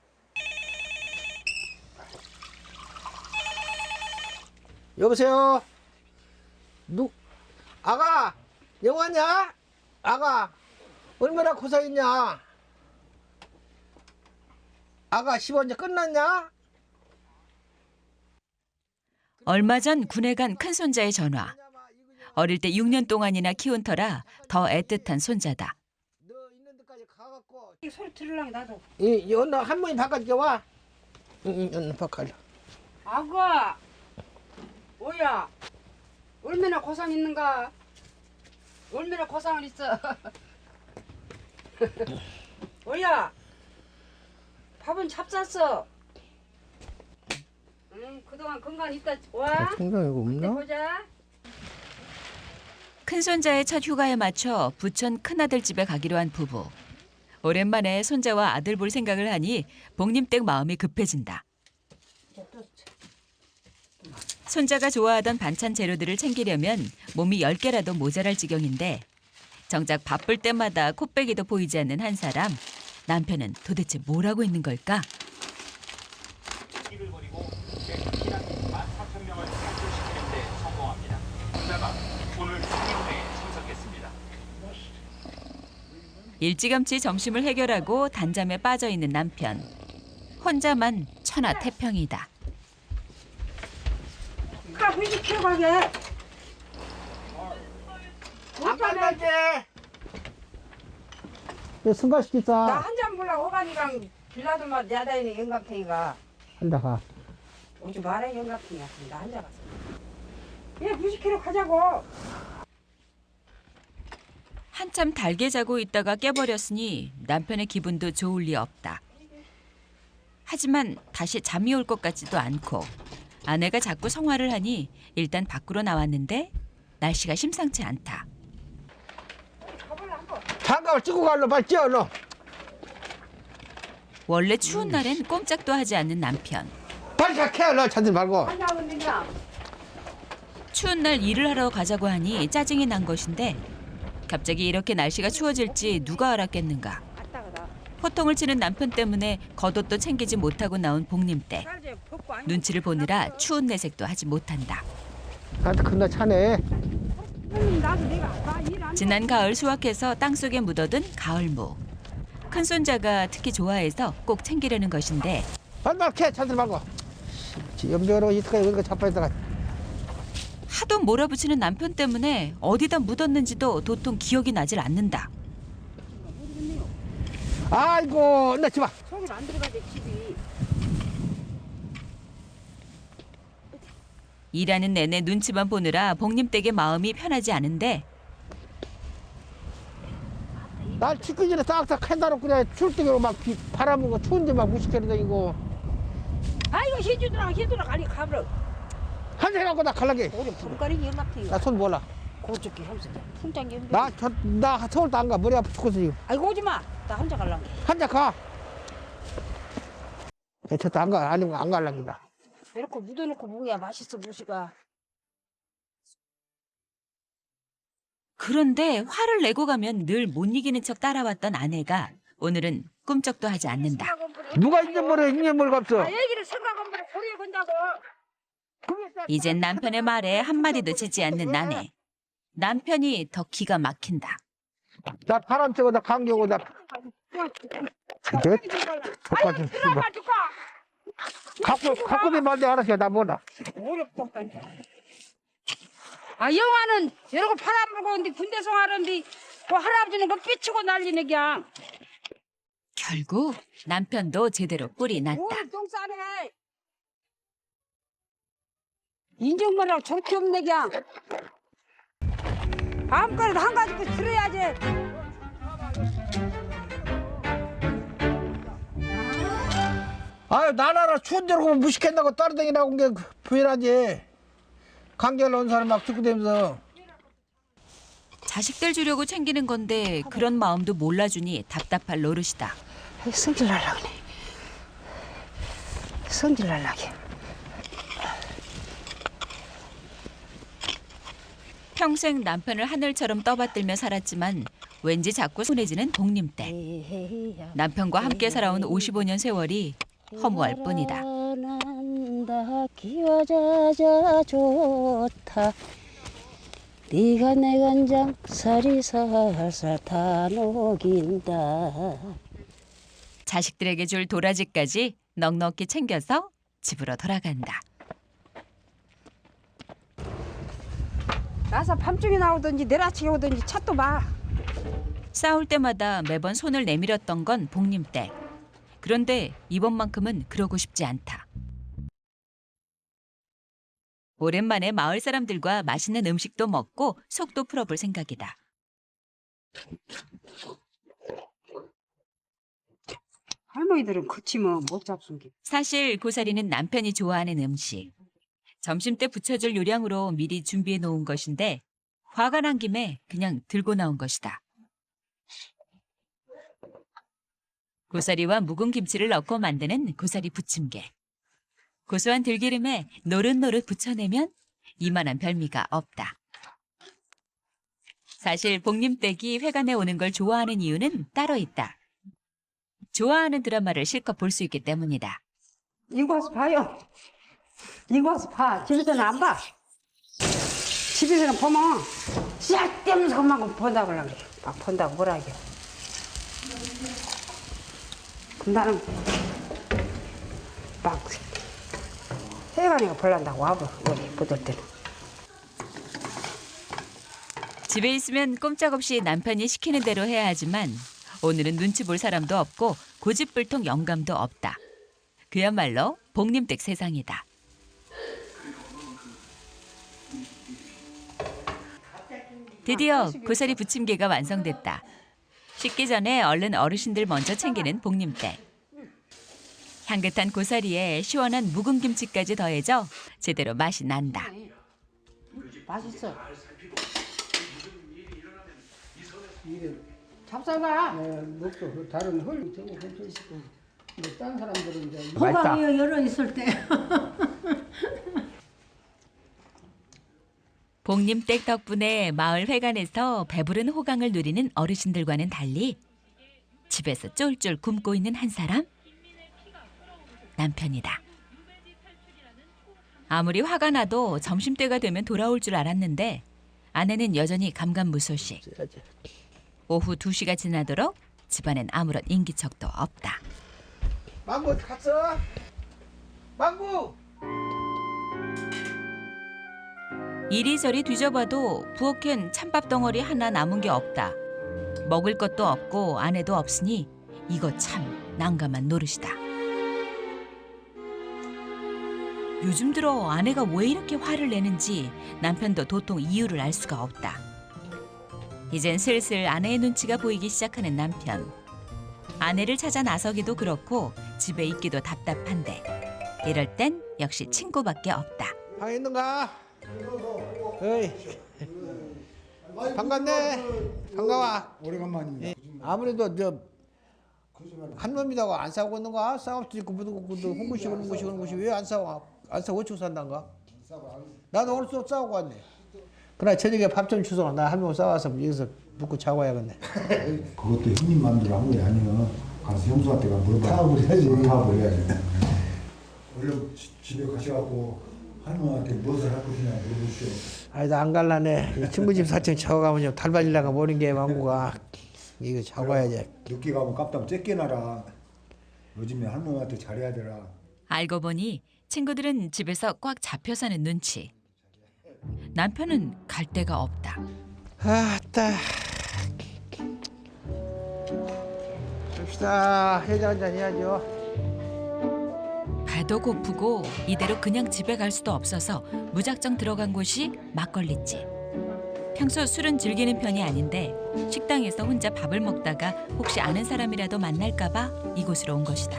여보세요? 아가, 영화냐? 아가, 얼마나 고생했냐? 아가, 시험 이제 끝났냐? 얼마 전 군에 간 큰손자의 전화. 어릴 때 6년 동안이나 키운 터라 더 애틋한 손자다. 이 소리 들으려고 나도. 이 언니 할머니 바깥에 와. 언니 바깥에. 아가 뭐야 얼마나 고상 있는가. 얼마나 고상을 있어. 뭐야 밥은 잡쌌어. 응 그동안 건강 있다 와. 통장이 없나? 보자. 큰손자의 첫 휴가에 맞춰 부천 큰아들 집에 가기로 한 부부. 오랜만에 손자와 아들 볼 생각을 하니 복림댁 마음이 급해진다. 손자가 좋아하던 반찬 재료들을 챙기려면 몸이 10개라도 모자랄 지경인데 정작 바쁠 때마다 코빼기도 보이지 않는 한 사람. 남편은 도대체 뭘 하고 있는 걸까? 일찌감치 점심을 해결하고 단잠에 빠져있는 남편. 혼자만 천하태평이다. 가 90kg 가게. 아빠 갈게. 승가시키자. 나 한 잔 몰라. 오가니랑 빌라도만 야다니는 영감탱이가. 한다 가. 오지 마라 영감탱이야. 나 한 잔 갔어. 얘 90kg 가자고. 한참 달게 자고 있다가 깨버렸으니 남편의 기분도 좋을 리 없다. 하지만 다시 잠이 올 것 같지도 않고 아내가 자꾸 성화를 하니 일단 밖으로 나왔는데 날씨가 심상치 않다. 장갑을 찍고 갈러 빨리 뛰어 얼른. 원래 추운 날엔 꼼짝도 하지 않는 남편. 빨리 가게 얼른 찾지 말고. 추운 날 일을 하러 가자고 하니 짜증이 난 것인데 갑자기 이렇게 날씨가 추워질지 누가 알았겠는가. 호통을 치는 남편 때문에 겉옷도 챙기지 못하고 나온 복림댁. 눈치를 보느라 추운 내색도 하지 못한다. 나한테 큰날 차네. 지난 가을 수확해서 땅속에 묻어둔 가을무. 큰손자가 특히 좋아해서 꼭 챙기려는 것인데 빨리 가게 찾지 말고. 염려로 이때까지 여기가 자빠있다가. 하도 몰아붙이는 남편 때문에 어디다 묻었는지도 도통 기억이 나질 않는다. 아이고 나 집아. 속을 안 들어가지 집이. 일하는 내내 눈치만 보느라 복림댁의 마음이 편하지 않은데 날 죽기 전에 싹싹 해다놓고 그래 출퇴근으로 막 바람은 거 추운데 막 무식해서 다니고. 아이고 희주들아 아니 가버려. 한잔 갖고 나 갈라게. 우리 불가리 영감탱이가. 나 손 몰라. 고죽기 하면서 풍장 연비. 나 서울도 안 가. 머리 아파 죽겠어 지금. 아이고 오지 마. 나 혼자 갈란게. 한잔 가. 저도 안 가. 아니면 안 갈랍니다. 이렇게 묻어놓고 먹어야 맛있어 무시가. 그런데 화를 내고 가면 늘 못 이기는 척 따라왔던 아내가 오늘은 꿈쩍도 하지 않는다. 누가 인연머리 없어. 얘기를 생각 없는 고리에 건다고. 이젠 남편의 말에 한마디도 지지 않는 아내. 남편이 더 기가 막힌다. 나 바람 쐬고 나 감기 오고 나. 똑같은 수가. 갖고 말대 알았어. 나 몰라. 아 영화는 이러고 팔아먹고 근데 군대성 하는데 그 할아버지는 그 삐치고 난리네 그냥. 결국 남편도 제대로 뿔이 났다. 똥 싸네. 인정만 하고 저렇게 없네 그냥. 아무거나 한 가지고 들어야지. 아유 나라라 추운 데로 가면 무식했다고 따라다니라고 온 게 부인하지. 감기를 온 사람 막 죽고 다니면서. 자식들 주려고 챙기는 건데 그런 마음도 몰라주니 답답할 노릇이다. 성질 날라 그래. 성질 날라게. 평생 남편을 하늘처럼 떠받들며 살았지만 왠지 자꾸 손해지는 복림댁. 남편과 함께 살아온 55년 세월이 허무할 뿐이다. 기와자자 좋다. 네가 내 간장 살이 살살 다 녹인다. 자식들에게 줄 도라지까지 넉넉히 챙겨서 집으로 돌아간다. 나서 밤중에 나오든지 내일 아침에 오든지 찾도 봐. 싸울 때마다 매번 손을 내밀었던 건 복림댁. 그런데 이번만큼은 그러고 싶지 않다. 오랜만에 마을 사람들과 맛있는 음식도 먹고 속도 풀어볼 생각이다. 할머니들은 그치 뭐 못 잡순 게. 사실 고사리는 남편이 좋아하는 음식. 점심 때 부쳐줄 요량으로 미리 준비해 놓은 것인데 화가 난 김에 그냥 들고 나온 것이다. 고사리와 묵은 김치를 넣고 만드는 고사리 부침개. 고소한 들기름에 노릇노릇 부쳐내면 이만한 별미가 없다. 사실 복림댁이 회관에 오는 걸 좋아하는 이유는 따로 있다. 좋아하는 드라마를 실컷 볼 수 있기 때문이다. 이거 와서 봐요. 이거 와서 봐. 집에서는 안 봐. 집에서는 보면 쓸데없는 것만 본다고 그러고 막 본다고 뭐라 하게. 그럼 나는 막 회관이가 볼란다고 와봐. 우리 보들 때는. 집에 있으면 꼼짝없이 남편이 시키는 대로 해야 하지만 오늘은 눈치 볼 사람도 없고 고집불통 영감도 없다. 그야말로 복림댁 세상이다. 드디어 고사리 부침개가 완성됐다. 식기 전에 얼른 어르신들 먼저 챙기는 복림댁. 향긋한 고사리에 시원한 묵은 김치까지 더해져 제대로 맛이 난다. 맛있어. 잡숴봐. 먹고 다른 헐 저거 괜찮고. 딴 사람들은 이제 호감이 열어 있을 때. 복림댁 덕분에 마을 회관에서 배부른 호강을 누리는 어르신들과는 달리 집에서 쫄쫄 굶고 있는 한 사람, 남편이다. 아무리 화가 나도 점심때가 되면 돌아올 줄 알았는데 아내는 여전히 감감무소식. 오후 2시가 지나도록 집안엔 아무런 인기척도 없다. 망고 갔어? 망고! 이리저리 뒤져봐도 부엌엔 찬밥 덩어리 하나 남은 게 없다. 먹을 것도 없고 아내도 없으니 이거 참 난감한 노릇이다. 요즘 들어 아내가 왜 이렇게 화를 내는지 남편도 도통 이유를 알 수가 없다. 이젠 슬슬 아내의 눈치가 보이기 시작하는 남편. 아내를 찾아 나서기도 그렇고 집에 있기도 답답한데 이럴 땐 역시 친구밖에 없다. 방에 있는가? 어이. 반갑네. 반가워. 오래간만입니다. 아무래도 한 놈이라고 안 싸우고 있는가? 싸울 수도 있고 무슨 홍구시 왜 안 싸워? 안 싸워 어쩌고 산단가? 나도 오늘 또 싸우고 왔네. 그러나 저녁에 밥 좀 주소. 나 한 명 싸워서 여기서 묵고 자고 와야겠네. 그것도 형님 마음대로 한 게 아니야. 가서 형수한테 물어봐. 타협을 해야지. 타협을 해야지. 얼른 집에 가셔갖고 할머니한테 무엇을 할 것이냐 물어보시오. 아이 나안 갈라네. 친구 집 4층 자고 가면 좀 달바질라가 모는 게 망고가. 이거 자고 와야지. 늦게 가면 깝다면 째깨나라. 요즘에 할머니한테 잘해야 되라. 알고 보니 친구들은 집에서 꽉 잡혀 사는 눈치. 남편은 갈 데가 없다. 아따. 갑시다. 해장 한잔 해야죠. 배도 고프고 이대로 그냥 집에 갈 수도 없어서 무작정 들어간 곳이 막걸리집. 평소 술은 즐기는 편이 아닌데 식당에서 혼자 밥을 먹다가 혹시 아는 사람이라도 만날까 봐 이곳으로 온 것이다.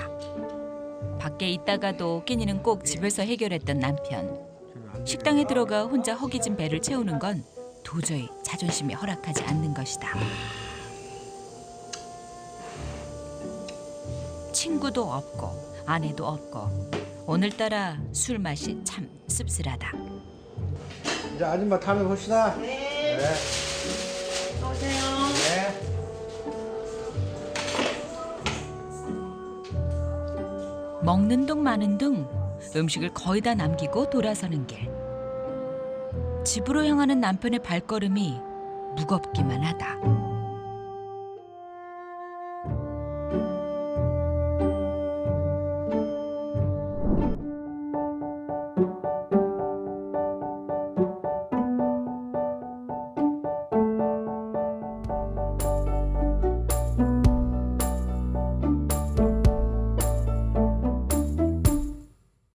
밖에 있다가도 끼니는 꼭 집에서 해결했던 남편. 식당에 들어가 혼자 허기진 배를 채우는 건 도저히 자존심이 허락하지 않는 것이다. 친구도 없고 아내도 없고 오늘따라 술 맛이 참 씁쓸하다. 이제 아줌마 다음에 봅시다. 네. 네. 오세요. 네. 먹는 둥 마는 둥 음식을 거의 다 남기고 돌아서는 길. 집으로 향하는 남편의 발걸음이 무겁기만 하다.